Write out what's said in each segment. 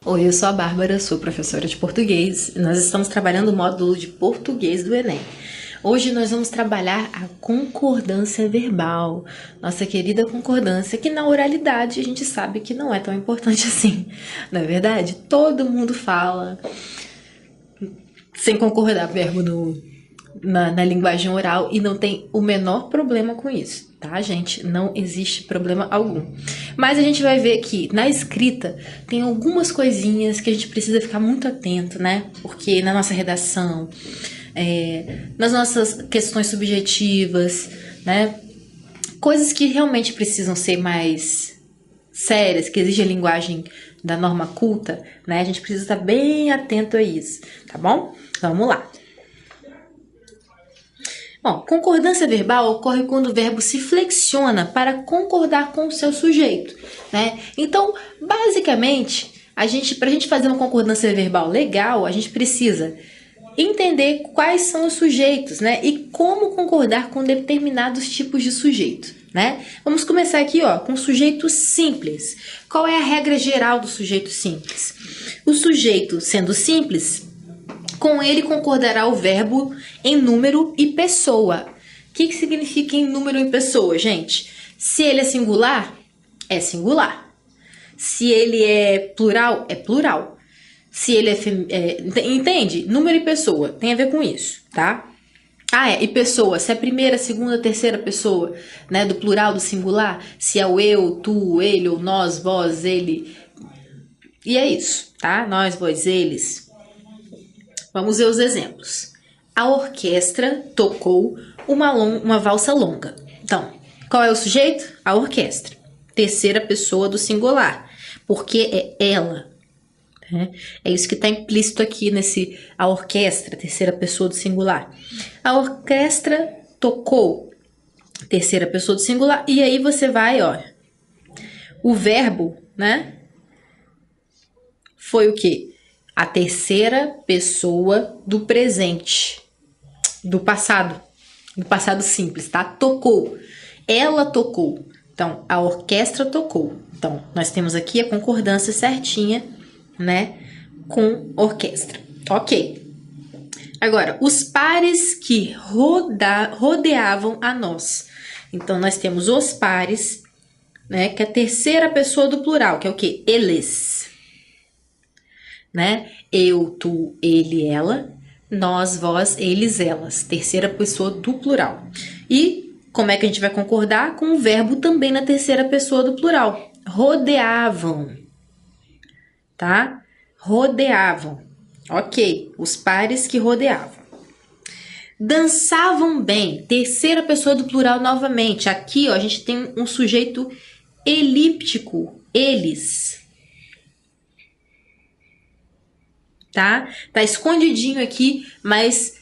Oi, eu sou a Bárbara, sou professora de português. Nós estamos trabalhando o módulo de português do Enem. Hoje nós vamos trabalhar a concordância verbal, nossa querida concordância, que na oralidade a gente sabe que não é tão importante assim. Na verdade, todo mundo fala sem concordar verbo na linguagem oral e não tem o menor problema com isso, tá, gente? Não existe problema algum. Mas a gente vai ver que na escrita tem algumas coisinhas que a gente precisa ficar muito atento, né? Porque na nossa redação, nas nossas questões subjetivas, né? Coisas que realmente precisam ser mais sérias, que exigem a linguagem da norma culta, né? A gente precisa estar bem atento a isso, tá bom? Vamos lá. Bom, concordância verbal ocorre quando o verbo se flexiona para concordar com o seu sujeito, né? Então, basicamente, para a gente fazer uma concordância verbal legal, a gente precisa entender quais são os sujeitos, né? E como concordar com determinados tipos de sujeito, né? Vamos começar aqui, ó, com o sujeito simples. Qual é a regra geral do sujeito simples? O sujeito, sendo simples, com ele concordará o verbo em número e pessoa. O que significa em número e pessoa, gente? Se ele é singular, é singular. Se ele é plural, é plural. Se ele entende? Número e pessoa, tem a ver com isso, tá? E pessoa, se é a primeira, segunda, terceira pessoa, né, do plural, do singular, se é o eu, tu, ele, ou nós, vós, ele. E é isso, tá? Nós, vós, eles. Vamos ver os exemplos. A orquestra tocou uma valsa longa. Então, qual é o sujeito? A orquestra. Terceira pessoa do singular, porque é ela. Né? É isso que está implícito aqui nesse a orquestra, terceira pessoa do singular. A orquestra tocou, terceira pessoa do singular, e aí você vai, olha, o verbo, né? Foi o quê? A terceira pessoa do presente, do passado simples, tá? Tocou, ela tocou, então a orquestra tocou. Então, nós temos aqui a concordância certinha, né, com orquestra. Ok. Agora, os pares que rodeavam a nós. Então, nós temos os pares, né, que é a terceira pessoa do plural, que é o quê? Eles. Né? Eu, tu, ele, ela, nós, vós, eles, elas. Terceira pessoa do plural. E como é que a gente vai concordar? Com o verbo também na terceira pessoa do plural. Rodeavam. Tá? Rodeavam. Ok. Os pares que rodeavam. Dançavam bem. Terceira pessoa do plural novamente. Aqui, ó, a gente tem um sujeito elíptico. Eles. Tá? Tá escondidinho aqui, mas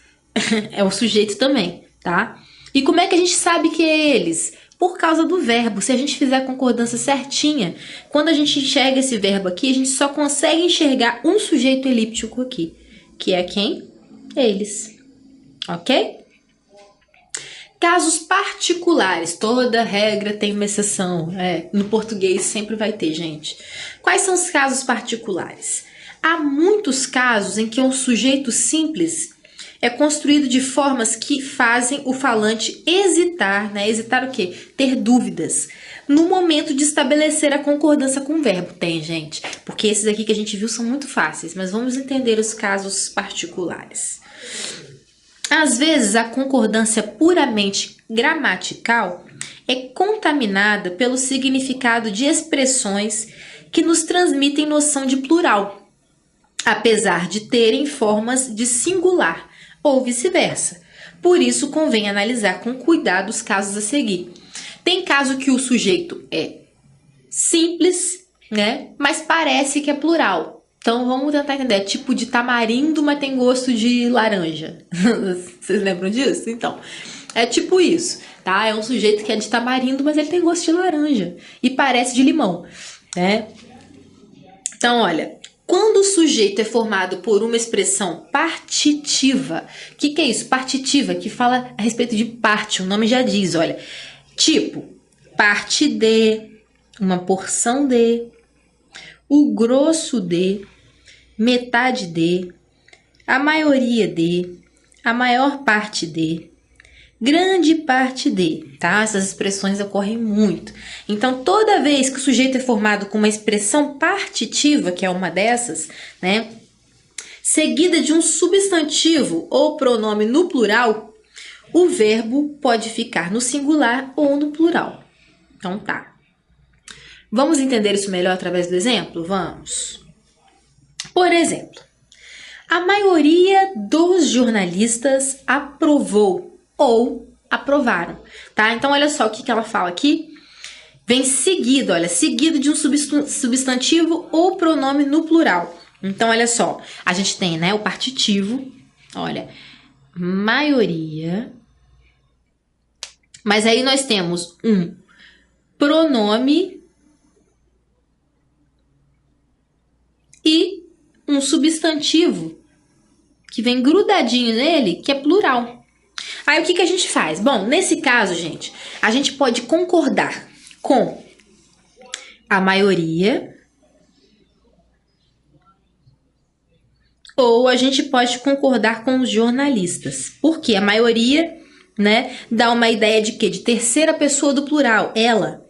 é o sujeito também, tá? E como é que a gente sabe que é eles? Por causa do verbo. Se a gente fizer a concordância certinha, quando a gente enxerga esse verbo aqui, a gente só consegue enxergar um sujeito elíptico aqui, que é quem? Eles. Ok? Casos particulares. Toda regra tem uma exceção. No português sempre vai ter, gente. Quais são os casos particulares? Há muitos casos em que um sujeito simples é construído de formas que fazem o falante hesitar, né? Hesitar o quê? Ter dúvidas no momento de estabelecer a concordância com o verbo. Tem, gente, porque esses aqui que a gente viu são muito fáceis, mas vamos entender os casos particulares. Às vezes, a concordância puramente gramatical é contaminada pelo significado de expressões que nos transmitem noção de plural, apesar de terem formas de singular ou vice-versa. Por isso, convém analisar com cuidado os casos a seguir. Tem caso que o sujeito é simples, né? Mas parece que é plural. Então, vamos tentar entender. É tipo de tamarindo, mas tem gosto de laranja. Vocês lembram disso? Então, é tipo isso, tá? É um sujeito que é de tamarindo, mas ele tem gosto de laranja. E parece de limão, né? Então, olha... Quando o sujeito é formado por uma expressão partitiva, o que é isso? Partitiva, que fala a respeito de parte, o nome já diz, olha. Tipo, parte de, uma porção de, o grosso de, metade de, a maioria de, a maior parte de, grande parte de, tá? Essas expressões ocorrem muito. Então, toda vez que o sujeito é formado com uma expressão partitiva, que é uma dessas, né? Seguida de um substantivo ou pronome no plural, o verbo pode ficar no singular ou no plural. Então, tá. Vamos entender isso melhor através do exemplo? Vamos. Por exemplo, a maioria dos jornalistas aprovou ou aprovaram, tá? Então, olha só o que ela fala aqui. Vem seguido, olha, seguido de um substantivo ou pronome no plural. Então, olha só, a gente tem, né, o partitivo, olha, maioria, mas aí nós temos um pronome e um substantivo que vem grudadinho nele, que é plural. Aí o que a gente faz? Bom, nesse caso, gente, a gente pode concordar com a maioria ou a gente pode concordar com os jornalistas. Porque a maioria, né, dá uma ideia de quê? De terceira pessoa do plural, ela.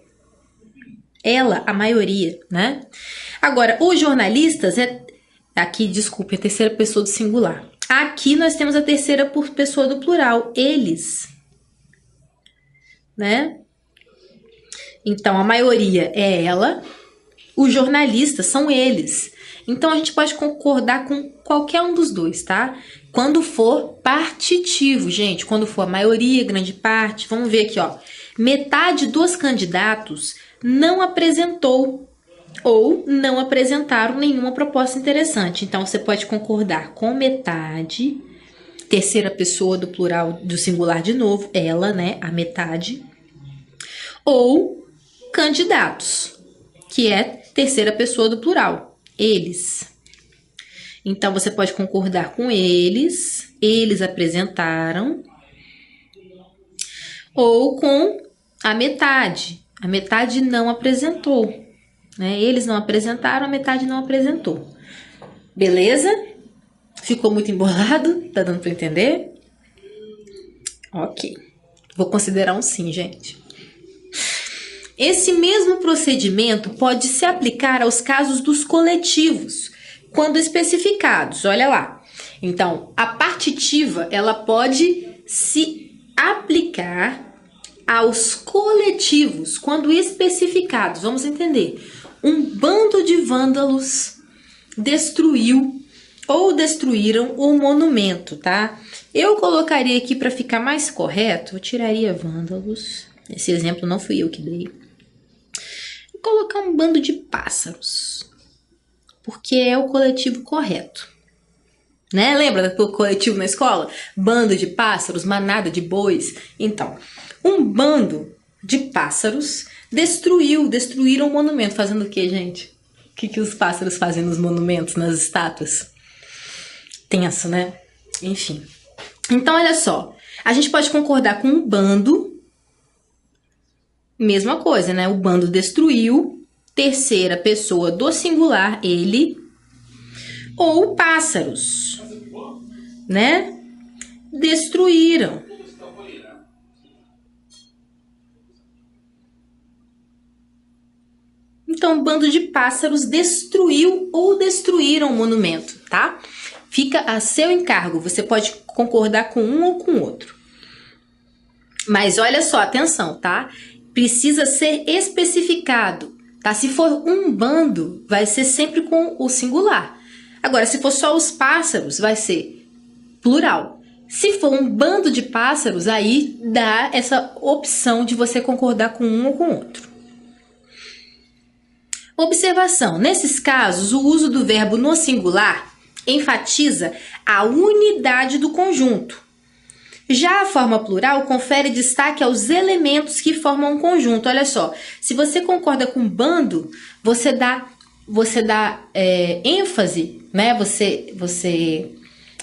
Ela, a maioria, né? Agora, os jornalistas aqui, desculpe, a terceira pessoa do singular. Aqui nós temos a terceira pessoa do plural, eles, né? Então, a maioria é ela, os jornalistas são eles. Então, a gente pode concordar com qualquer um dos dois, tá? Quando for partitivo, gente, quando for a maioria, grande parte, vamos ver aqui, ó. Metade dos candidatos não apresentou ou não apresentaram nenhuma proposta interessante. Então, você pode concordar com metade, terceira pessoa do plural do singular de novo, ela, né, a metade, ou candidatos, que é terceira pessoa do plural, eles. Então, você pode concordar com eles, eles apresentaram, ou com a metade não apresentou, né? Eles não apresentaram, a metade não apresentou. Beleza? Ficou muito embolado? Tá dando para entender? Ok. Vou considerar um sim, gente. Esse mesmo procedimento pode se aplicar aos casos dos coletivos, quando especificados. Olha lá. Então, a partitiva, ela pode se aplicar aos coletivos, quando especificados. Vamos entender. Um bando de vândalos destruiu ou destruíram o monumento, tá? Eu colocaria aqui para ficar mais correto, eu tiraria vândalos. Esse exemplo não fui eu que dei. Vou colocar um bando de pássaros, porque é o coletivo correto, né? Lembra do coletivo na escola? Bando de pássaros, manada de bois. Então, um bando de pássaros destruíram o monumento. Fazendo o quê, gente? O que os pássaros fazem nos monumentos, nas estátuas? Tenso, né? Enfim. Então, olha só. A gente pode concordar com um bando. Mesma coisa, né? O bando destruiu. Terceira pessoa do singular, ele. Ou pássaros, né? Destruíram. Então, um bando de pássaros destruiu ou destruíram o monumento, tá? Fica a seu encargo. Você pode concordar com um ou com outro. Mas olha só, atenção, tá? Precisa ser especificado, tá? Se for um bando, vai ser sempre com o singular. Agora, se for só os pássaros, vai ser plural. Se for um bando de pássaros, aí dá essa opção de você concordar com um ou com outro. Observação: nesses casos, o uso do verbo no singular enfatiza a unidade do conjunto. Já a forma plural confere destaque aos elementos que formam um conjunto. Olha só, se você concorda com bando, você dá ênfase, né? Você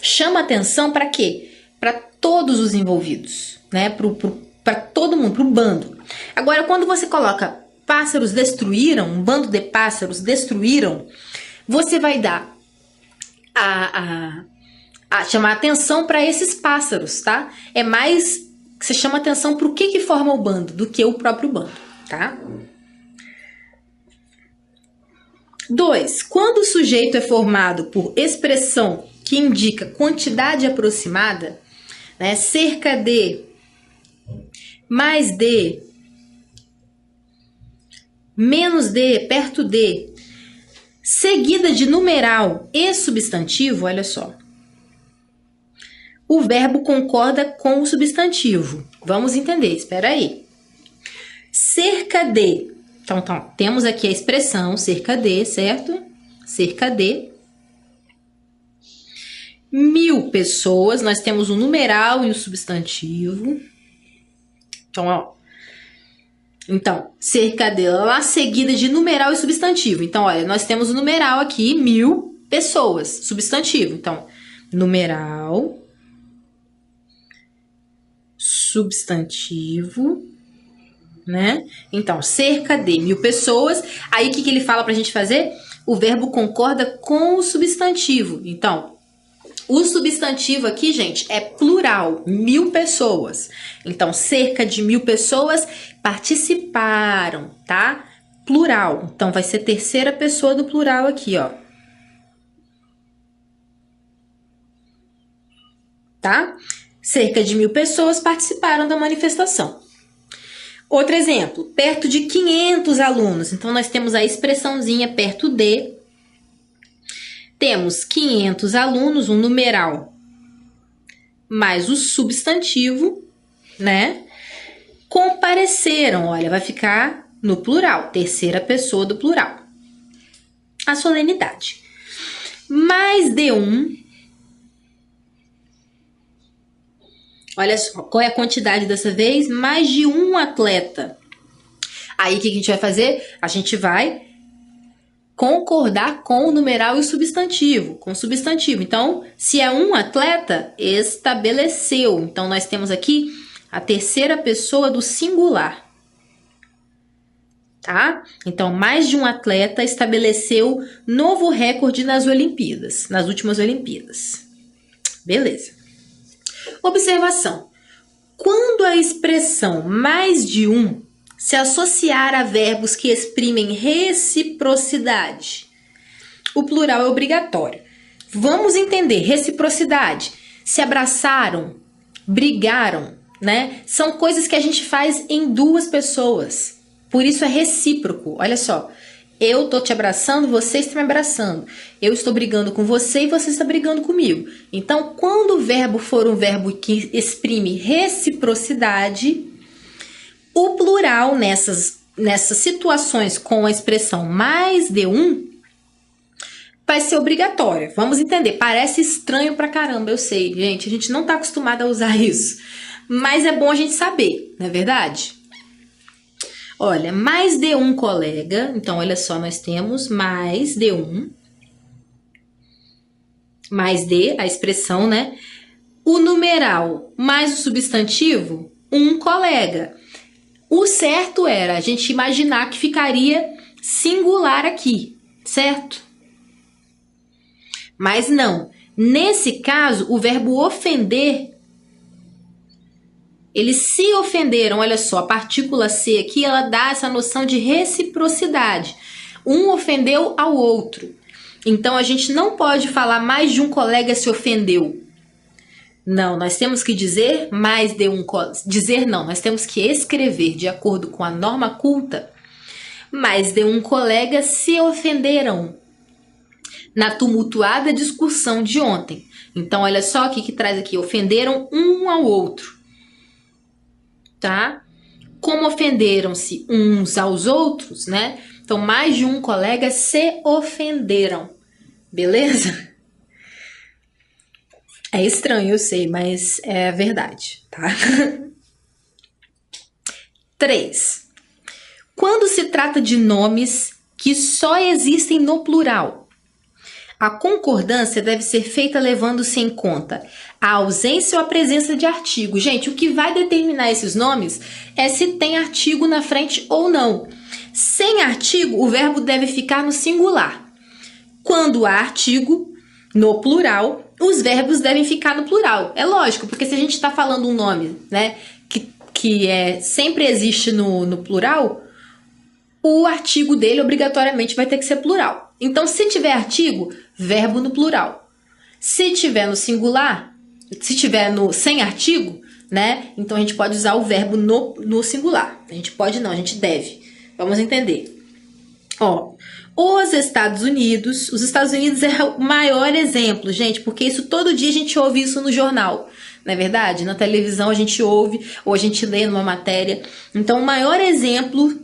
chama atenção para quê? Para todos os envolvidos, né? Para todo mundo, para o bando. Agora, quando você coloca pássaros destruíram, um bando de pássaros destruíram, você vai dar a, a chamar atenção para esses pássaros, tá? É mais que você chama atenção para o que forma o bando do que o próprio bando, tá? 2. Quando o sujeito é formado por expressão que indica quantidade aproximada, né, cerca de, mais de, menos de, perto de, seguida de numeral e substantivo, olha só. O verbo concorda com o substantivo. Vamos entender, espera aí. Cerca de. Então, temos aqui a expressão cerca de, certo? Cerca de 1.000 pessoas. Nós temos o numeral e o substantivo. Então, ó. Então, cerca de lá seguida de numeral e substantivo. Então, olha, nós temos o numeral aqui, 1.000 pessoas, substantivo. Então, numeral, substantivo, né? Então, cerca de 1.000 pessoas. Aí, o que ele fala pra gente fazer? O verbo concorda com o substantivo. Então, o substantivo aqui, gente, é plural, 1.000 pessoas. Então, cerca de 1.000 pessoas participaram, tá? Plural. Então, vai ser terceira pessoa do plural aqui, ó. Tá? Cerca de 1.000 pessoas participaram da manifestação. Outro exemplo, perto de 500 alunos. Então, nós temos a expressãozinha perto de. Temos 500 alunos, um numeral, mais o substantivo, né? Compareceram, olha, vai ficar no plural, terceira pessoa do plural. A solenidade. Mais de um. Olha só, qual é a quantidade dessa vez? Mais de um atleta. Aí, o que a gente vai fazer? A gente vai concordar com o numeral e o substantivo, com o substantivo. Então, se é um atleta, estabeleceu. Então, nós temos aqui a terceira pessoa do singular. Tá? Então, mais de um atleta estabeleceu novo recorde nas Olimpíadas, nas últimas Olimpíadas. Beleza. Observação. Quando a expressão mais de um se associar a verbos que exprimem reciprocidade, o plural é obrigatório. Vamos entender. Reciprocidade. Se abraçaram, brigaram, né? São coisas que a gente faz em duas pessoas. Por isso é recíproco. Olha só. Eu tô te abraçando, você está me abraçando. Eu estou brigando com você e você está brigando comigo. Então, quando o verbo for um verbo que exprime reciprocidade, o plural nessas situações com a expressão mais de um vai ser obrigatório. Vamos entender. Parece estranho pra caramba, eu sei, gente. A gente não tá acostumado a usar isso. Mas é bom a gente saber, não é verdade? Olha, mais de um colega. Então, olha só, nós temos mais de um. Mais de, a expressão, né? O numeral mais o substantivo, um colega. O certo era a gente imaginar que ficaria singular aqui, certo? Mas não. Nesse caso, o verbo ofender, eles se ofenderam, olha só, a partícula C aqui, ela dá essa noção de reciprocidade. Um ofendeu ao outro. Então, a gente não pode falar mais de um colega se ofendeu. Não, nós temos que dizer mais de um colega. Dizer não, nós temos que escrever de acordo com a norma culta. Mais de um colega se ofenderam na tumultuada discussão de ontem. Então, olha só o que traz aqui. Ofenderam um ao outro. Tá? Como ofenderam-se uns aos outros, né? Então, mais de um colega se ofenderam. Beleza? É estranho, eu sei, mas é verdade, tá? 3. Quando se trata de nomes que só existem no plural, a concordância deve ser feita levando-se em conta a ausência ou a presença de artigo. Gente, o que vai determinar esses nomes é se tem artigo na frente ou não. Sem artigo, o verbo deve ficar no singular. Quando há artigo, no plural, os verbos devem ficar no plural. É lógico, porque se a gente está falando um nome, né, sempre existe no plural, o artigo dele obrigatoriamente vai ter que ser plural. Então, se tiver artigo, verbo no plural. Se tiver no singular, se tiver sem artigo, né, então a gente pode usar o verbo no singular. A gente pode não, a gente deve. Vamos entender. Ó, os Estados Unidos é o maior exemplo, gente, porque isso todo dia a gente ouve isso no jornal, não é verdade? Na televisão a gente ouve, ou a gente lê numa matéria. Então, o maior exemplo,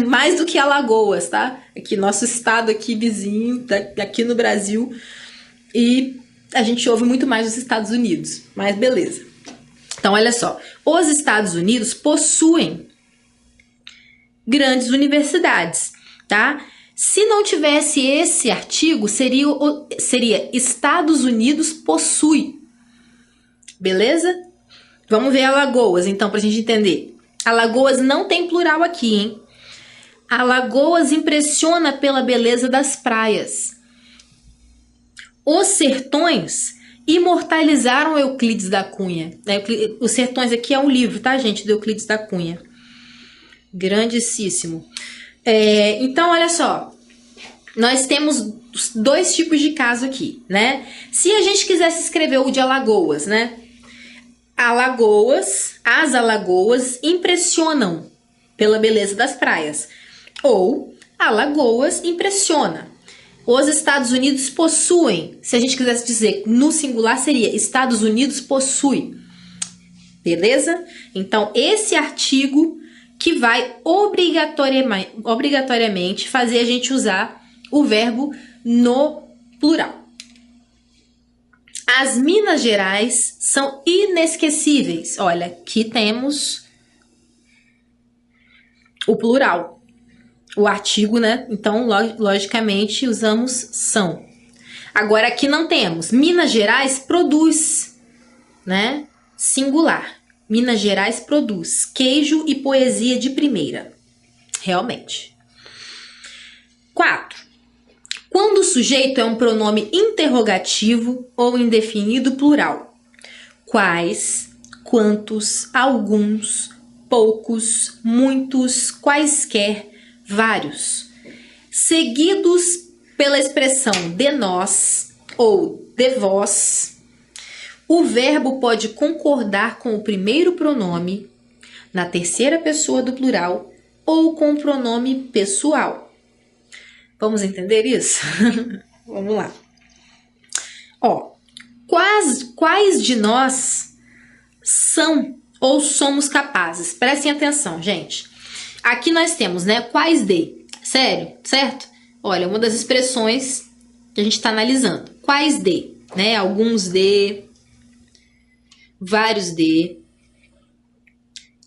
mais do que Alagoas, tá? Aqui, nosso estado aqui vizinho, aqui no Brasil, e a gente ouve muito mais os Estados Unidos, mas beleza. Então, olha só, os Estados Unidos possuem grandes universidades, tá? Se não tivesse esse artigo, seria Estados Unidos possui. Beleza? Vamos ver Alagoas, então, pra gente entender. Alagoas não tem plural aqui, hein? Alagoas impressiona pela beleza das praias. Os sertões imortalizaram Euclides da Cunha. Os Sertões aqui é um livro, tá, gente? Do Euclides da Cunha. Grandíssimo. Então, olha só, nós temos dois tipos de caso aqui, né? Se a gente quisesse escrever o de Alagoas, né? As Alagoas impressionam pela beleza das praias. Ou, Alagoas impressiona. Os Estados Unidos possuem. Se a gente quisesse dizer no singular, seria Estados Unidos possui. Beleza? Então, esse artigo que vai obrigatoriamente fazer a gente usar o verbo no plural. As Minas Gerais são inesquecíveis. Olha, aqui temos o plural, o artigo, né? Então, logicamente, usamos são. Agora, aqui não temos. Minas Gerais produz, né? Singular. Minas Gerais produz queijo e poesia de primeira. Realmente. 4. Quando o sujeito é um pronome interrogativo ou indefinido plural. Quais, quantos, alguns, poucos, muitos, quaisquer, vários. Seguidos pela expressão de nós ou de vós. O verbo pode concordar com o primeiro pronome, na terceira pessoa do plural, ou com o pronome pessoal. Vamos entender isso? Vamos lá. Ó, quais de nós são ou somos capazes? Prestem atenção, gente. Aqui nós temos, né? Quais de? Sério? Certo? Olha, uma das expressões que a gente está analisando. Quais de? Né? Alguns de... vários de.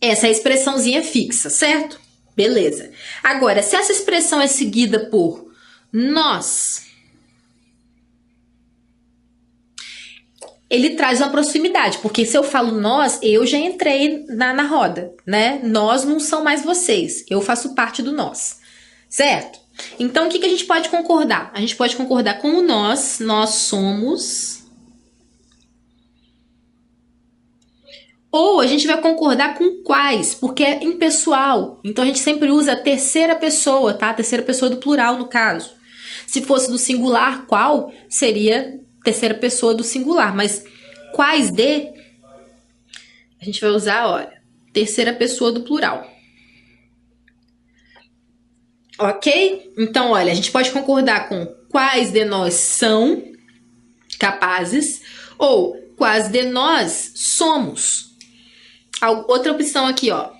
Essa é a expressãozinha fixa, certo? Beleza. Agora, se essa expressão é seguida por nós, ele traz uma proximidade, porque se eu falo nós, eu já entrei na roda, né? Nós não são mais vocês, eu faço parte do nós, certo? Então, o que a gente pode concordar? A gente pode concordar com o nós somos... Ou a gente vai concordar com quais, porque é impessoal. Então a gente sempre usa a terceira pessoa, tá? A terceira pessoa do plural, no caso. Se fosse do singular, qual, seria terceira pessoa do singular. Mas quais de, a gente vai usar, olha, terceira pessoa do plural. Ok? Então, olha, a gente pode concordar com quais de nós são capazes ou quais de nós somos. Outra opção aqui, ó.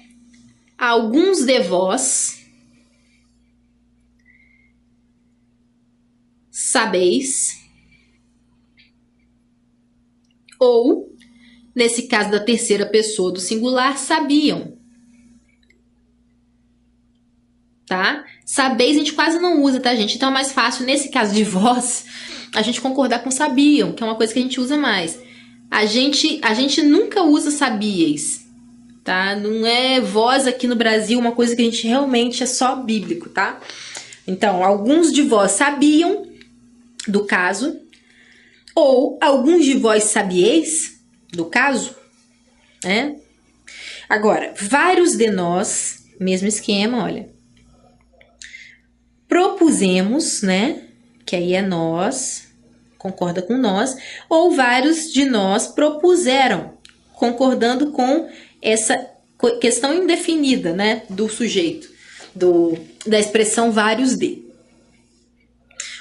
Alguns de vós sabeis. Ou, nesse caso da terceira pessoa do singular, sabiam. Tá? Sabeis a gente quase não usa, tá, gente? Então é mais fácil, nesse caso de vós, a gente concordar com sabiam, que é uma coisa que a gente usa mais. A gente nunca usa sabíeis. Tá? Não é vós aqui no Brasil, uma coisa que a gente realmente é só bíblico, tá? Então, alguns de vós sabiam do caso Ou alguns de vós sabieis, do caso, né? Agora, vários de nós, mesmo esquema, olha. Propusemos, né? Que aí é nós, concorda com nós. Ou vários de nós propuseram, concordando com essa questão indefinida, né? Do sujeito, da expressão vários de.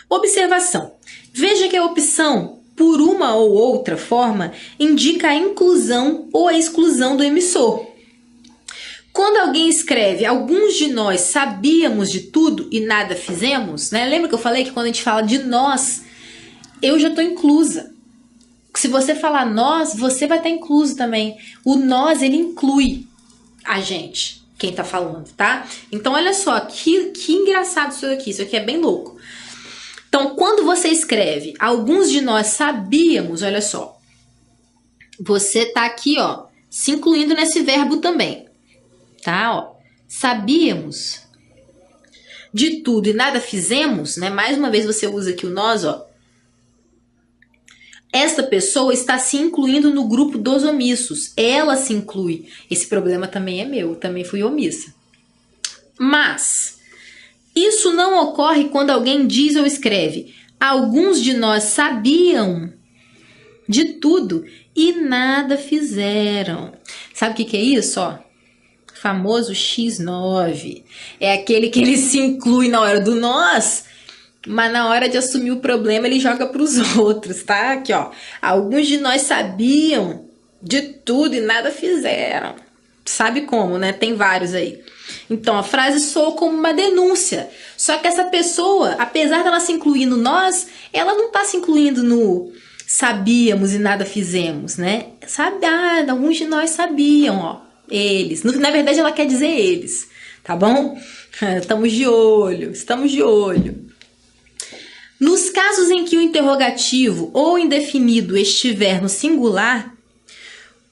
Observação. Veja que a opção por uma ou outra forma indica a inclusão ou a exclusão do emissor. Quando alguém escreve, alguns de nós sabíamos de tudo e nada fizemos, né? Lembra que eu falei que quando a gente fala de nós, eu já estou inclusa. Se você falar nós, você vai estar incluso também. O nós, ele inclui a gente, quem está falando, tá? Então, olha só, que engraçado isso aqui é bem louco. Então, quando você escreve, alguns de nós sabíamos, olha só, você tá aqui, ó, se incluindo nesse verbo também, tá? Ó, sabíamos de tudo e nada fizemos, né? Mais uma vez você usa aqui o nós, ó. Esta pessoa está se incluindo no grupo dos omissos. Ela se inclui. Esse problema também é meu, também fui omissa. Mas isso não ocorre quando alguém diz ou escreve: alguns de nós sabiam de tudo e nada fizeram. Sabe o que é isso? Ó, famoso X9. É aquele que ele se inclui na hora do nós, mas na hora de assumir o problema ele joga para os outros, tá? Aqui, ó. Alguns de nós sabiam de tudo e nada fizeram. Sabe como, né? Tem vários aí. Então, a frase soa como uma denúncia. Só que essa pessoa, apesar dela se incluir no nós, ela não está se incluindo no sabíamos e nada fizemos, né? Sabe, alguns de nós sabiam, ó. Eles. Na verdade, ela quer dizer eles, tá bom? Estamos de olho, estamos de olho. Nos casos em que o interrogativo ou indefinido estiver no singular,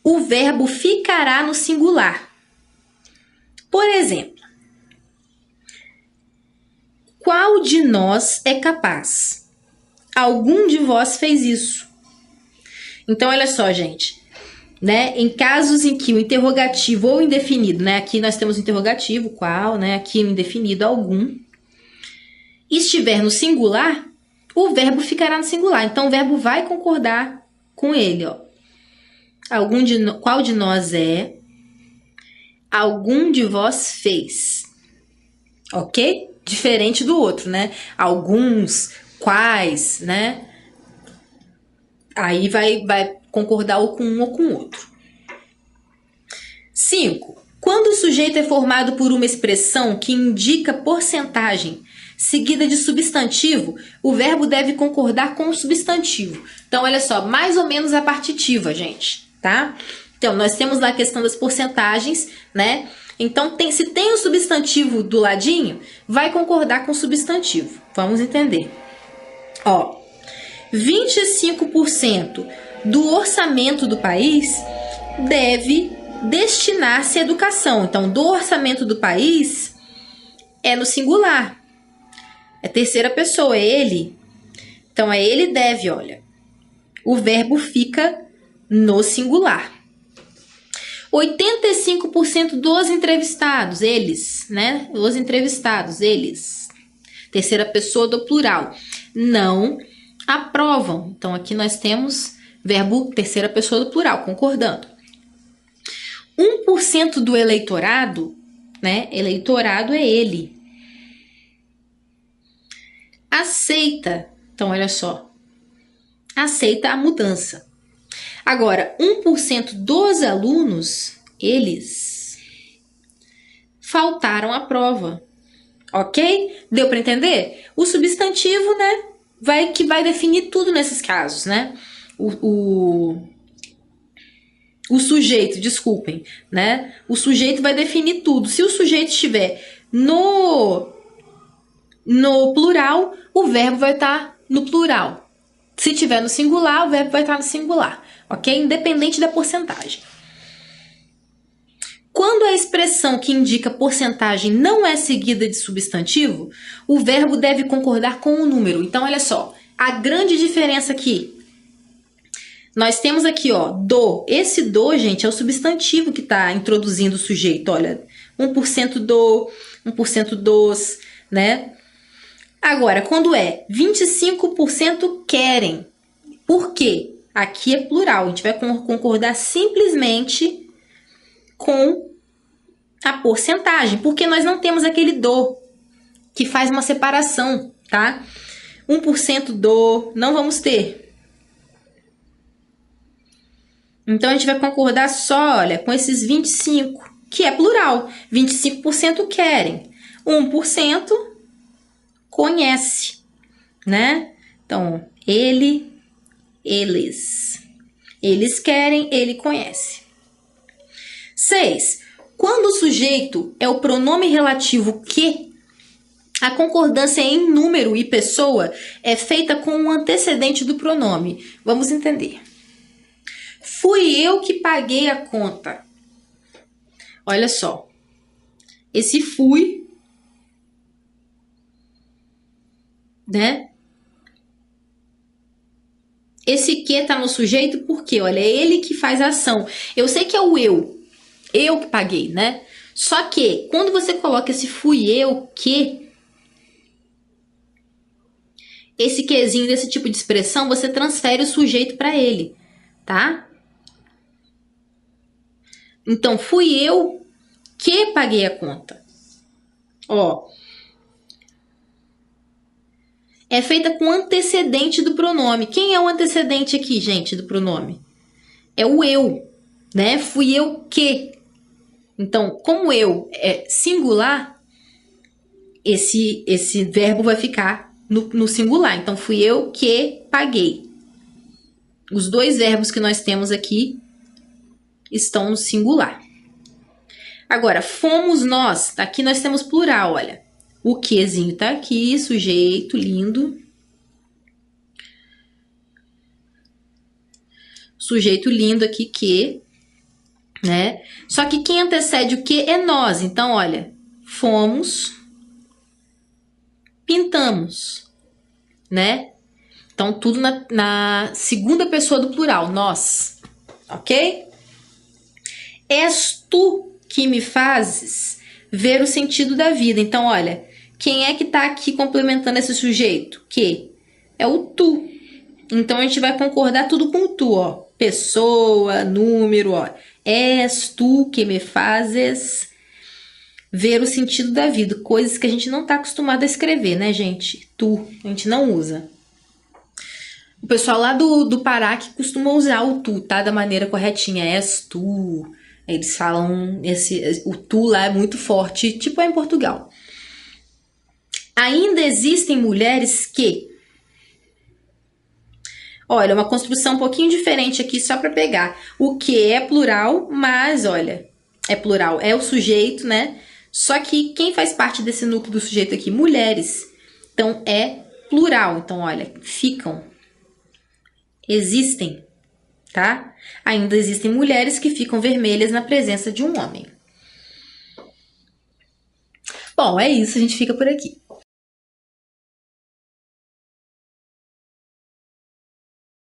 o verbo ficará no singular. Por exemplo, qual de nós é capaz? Algum de vós fez isso. Então, olha só, gente, né? Em casos em que o interrogativo ou indefinido, né? Aqui nós temos o interrogativo, qual, né? Aqui o indefinido, algum, estiver no singular, o verbo ficará no singular. Então, o verbo vai concordar com ele, ó. Qual de nós é? Algum de vós fez. Ok? Diferente do outro, né? Alguns, quais, né? Aí vai concordar ou com um ou com o outro. 5. Quando o sujeito é formado por uma expressão que indica porcentagem seguida de substantivo, o verbo deve concordar com o substantivo. Então, olha só, mais ou menos a partitiva, gente, tá? Então, nós temos lá a questão das porcentagens, né? Então, se tem o substantivo do ladinho, vai concordar com o substantivo. Vamos entender. Ó, 25% do orçamento do país deve destinar-se à educação. Então, do orçamento do país é no singular. É terceira pessoa, é ele. Então, é ele deve, olha. O verbo fica no singular. 85% dos entrevistados, eles, né? Os entrevistados, eles. Terceira pessoa do plural. Não aprovam. Então, aqui nós temos verbo terceira pessoa do plural, concordando. 1% do eleitorado, né? Eleitorado é ele. Aceita. Então, olha só. Aceita a mudança. Agora, 1% dos alunos, eles faltaram à prova. Ok? Deu para entender? O substantivo, né? Vai definir tudo nesses casos, né? O sujeito, desculpem, né? O sujeito vai definir tudo. Se o sujeito estiver no plural, o verbo vai estar no plural. Se estiver no singular, o verbo vai estar no singular, ok? Independente da porcentagem. Quando a expressão que indica porcentagem não é seguida de substantivo, o verbo deve concordar com o número. Então, olha só, a grande diferença aqui Nós temos aqui, ó, do. Esse do, gente, é o substantivo que está introduzindo o sujeito. Olha, 1% do, 1% dos, né? Agora, quando é 25% querem. Por quê? Aqui é plural. A gente vai concordar simplesmente com a porcentagem, porque nós não temos aquele do, que faz uma separação, tá? 1% do, não vamos ter. Então, a gente vai concordar só, olha, com esses 25, que é plural. 25% querem. 1% conhece, né? Então, ele, eles. Eles querem, ele conhece. 6. Quando o sujeito é o pronome relativo que, a concordância em número e pessoa é feita com o antecedente do pronome. Vamos entender. Fui eu que paguei a conta. Olha só. Esse fui, né? Esse que tá no sujeito porque, olha, é ele que faz a ação. Eu sei que é o eu que paguei, né? Só que quando você coloca esse fui eu que, esse quezinho desse tipo de expressão, você transfere o sujeito para ele, tá? Então, fui eu que paguei a conta. Ó. É feita com antecedente do pronome. Quem é o antecedente aqui, gente, do pronome? É o eu, né? Fui eu que. Então, como eu é singular, esse verbo vai ficar no singular. Então, fui eu que paguei. Os dois verbos que nós temos aqui estão no singular. Agora, fomos nós. Aqui nós temos plural, olha. O quezinho tá aqui, sujeito, lindo. Sujeito lindo aqui, que, né? Só que quem antecede o que é nós. Então, olha, fomos, pintamos, né? Então, tudo na segunda pessoa do plural, nós, ok? És tu que me fazes ver o sentido da vida. Então, olha, quem é que tá aqui complementando esse sujeito? Que é o tu. Então, a gente vai concordar tudo com o tu, ó. Pessoa, número, ó. És tu que me fazes ver o sentido da vida. Coisas que a gente não tá acostumado a escrever, né, gente? Tu, a gente não usa. O pessoal lá do Pará que costuma usar o tu, tá? Da maneira corretinha. És tu. Eles falam o tu lá é muito forte, tipo é em Portugal. Ainda existem mulheres que... Olha, uma construção um pouquinho diferente aqui, só para pegar. O que é plural, mas, olha, é plural, é o sujeito, né? Só que quem faz parte desse núcleo do sujeito aqui? Mulheres. Então, é plural. Então, olha, ficam. Existem, tá? Ainda existem mulheres que ficam vermelhas na presença de um homem. Bom, é isso, a gente fica por aqui.